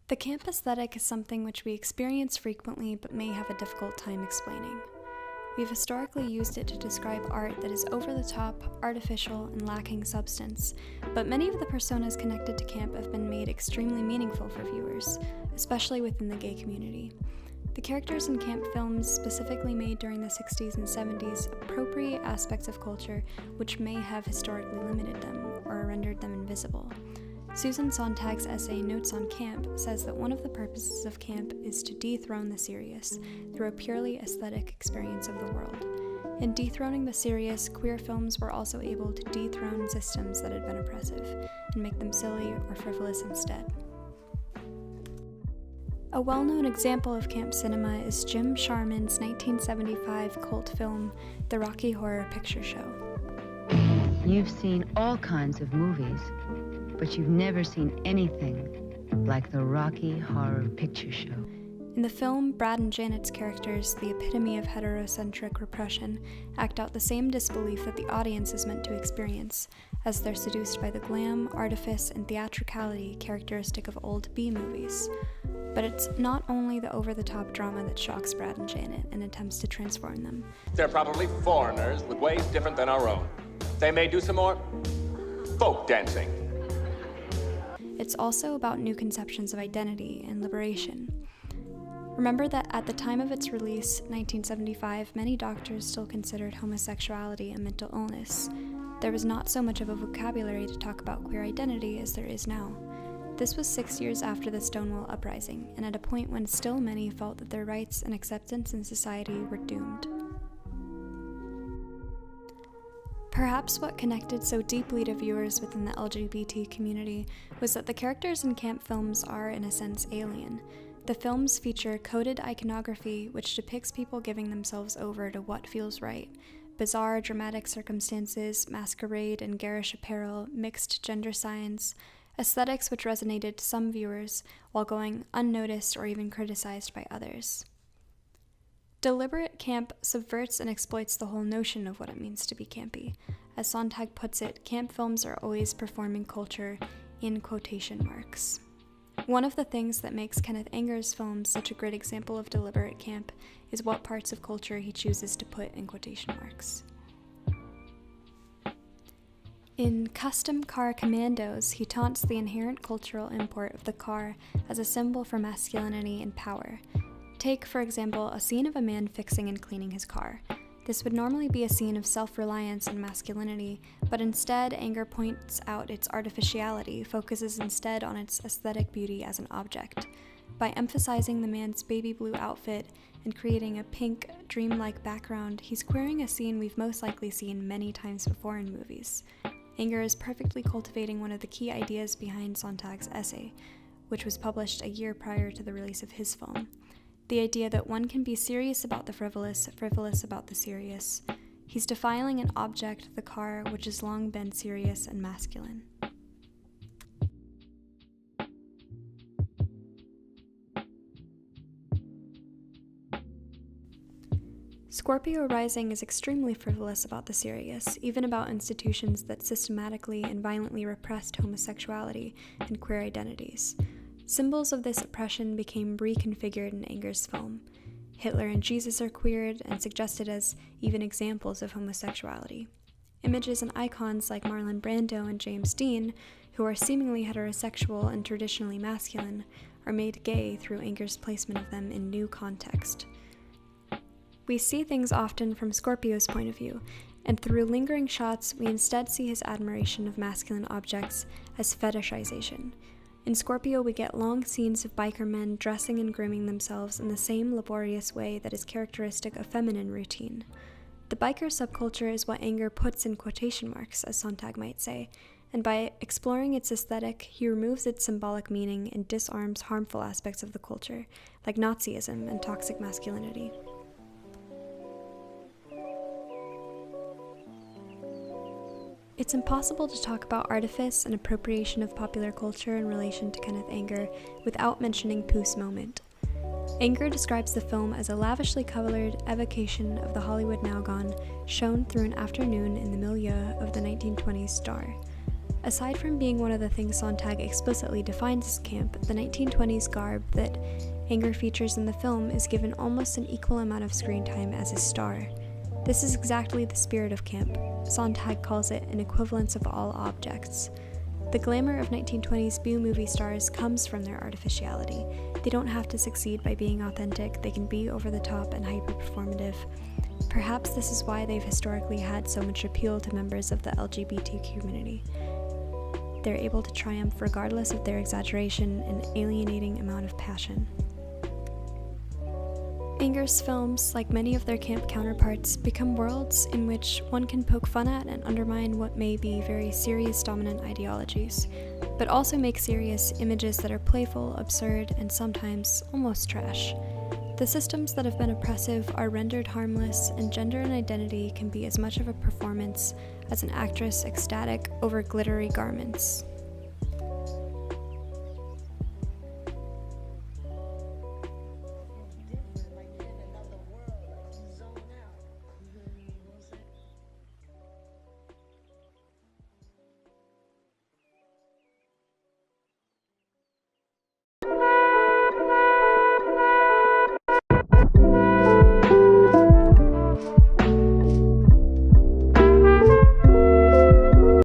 The camp aesthetic is something which we experience frequently but may have a difficult time explaining. We've historically used it to describe art that is over the top, artificial, and lacking substance, but many of the personas connected to camp have been made extremely meaningful for viewers, especially within the gay community. The characters in camp films specifically made during the 60s and 70s appropriate aspects of culture which may have historically limited them or rendered them invisible. Susan Sontag's essay Notes on Camp says that one of the purposes of camp is to dethrone the serious through a purely aesthetic experience of the world. In dethroning the serious, queer films were also able to dethrone systems that had been oppressive and make them silly or frivolous instead. A well-known example of camp cinema is Jim Sharman's 1975 cult film, The Rocky Horror Picture Show. You've seen all kinds of movies, but you've never seen anything like the Rocky Horror Picture Show. In the film, Brad and Janet's characters, the epitome of heterocentric repression, act out the same disbelief that the audience is meant to experience, as they're seduced by the glam, artifice, and theatricality characteristic of old B-movies. But it's not only the over-the-top drama that shocks Brad and Janet and attempts to transform them. They're probably foreigners with ways different than our own. They may do some more folk dancing. It's also about new conceptions of identity and liberation. Remember that at the time of its release, 1975, many doctors still considered homosexuality a mental illness. There was not so much of a vocabulary to talk about queer identity as there is now. This was 6 years after the Stonewall Uprising, and at a point when still many felt that their rights and acceptance in society were doomed. Perhaps what connected so deeply to viewers within the LGBT community was that the characters in camp films are, in a sense, alien. The films feature coded iconography which depicts people giving themselves over to what feels right. Bizarre, dramatic circumstances, masquerade and garish apparel, mixed gender signs, aesthetics which resonated to some viewers while going unnoticed or even criticized by others. Deliberate camp subverts and exploits the whole notion of what it means to be campy. As Sontag puts it, camp films are always performing culture in quotation marks. One of the things that makes Kenneth Anger's films such a great example of deliberate camp is what parts of culture he chooses to put in quotation marks. In Kustom Kar Kommandos, he taunts the inherent cultural import of the car as a symbol for masculinity and power. Take, for example, a scene of a man fixing and cleaning his car. This would normally be a scene of self-reliance and masculinity, but instead Anger points out its artificiality, focuses instead on its aesthetic beauty as an object. By emphasizing the man's baby blue outfit and creating a pink, dreamlike background, he's queering a scene we've most likely seen many times before in movies. Anger is perfectly cultivating one of the key ideas behind Sontag's essay, which was published a year prior to the release of his film. The idea that one can be serious about the frivolous, frivolous about the serious. He's defiling an object, the car, which has long been serious and masculine. Scorpio Rising is extremely frivolous about the serious, even about institutions that systematically and violently repressed homosexuality and queer identities. Symbols of this oppression became reconfigured in Anger's film. Hitler and Jesus are queered and suggested as even examples of homosexuality. Images and icons like Marlon Brando and James Dean, who are seemingly heterosexual and traditionally masculine, are made gay through Anger's placement of them in new context. We see things often from Scorpio's point of view, and through lingering shots, we instead see his admiration of masculine objects as fetishization. In Scorpio, we get long scenes of biker men dressing and grooming themselves in the same laborious way that is characteristic of feminine routine. The biker subculture is what Anger puts in quotation marks, as Sontag might say, and by exploring its aesthetic, he removes its symbolic meaning and disarms harmful aspects of the culture, like Nazism and toxic masculinity. It's impossible to talk about artifice and appropriation of popular culture in relation to Kenneth Anger without mentioning Puce Moment. Anger describes the film as a lavishly colored evocation of the Hollywood now gone, shown through an afternoon in the milieu of the 1920s star. Aside from being one of the things Sontag explicitly defines as camp, the 1920s garb that Anger features in the film is given almost an equal amount of screen time as his star. This is exactly the spirit of camp. Sontag calls it an equivalence of all objects. The glamour of 1920s B-movie stars comes from their artificiality. They don't have to succeed by being authentic, they can be over the top and hyper-performative. Perhaps this is why they've historically had so much appeal to members of the LGBT community. They're able to triumph regardless of their exaggeration and alienating amount of passion. Anger's films, like many of their camp counterparts, become worlds in which one can poke fun at and undermine what may be very serious dominant ideologies, but also make serious images that are playful, absurd, and sometimes almost trash. The systems that have been oppressive are rendered harmless, and gender and identity can be as much of a performance as an actress ecstatic over glittery garments.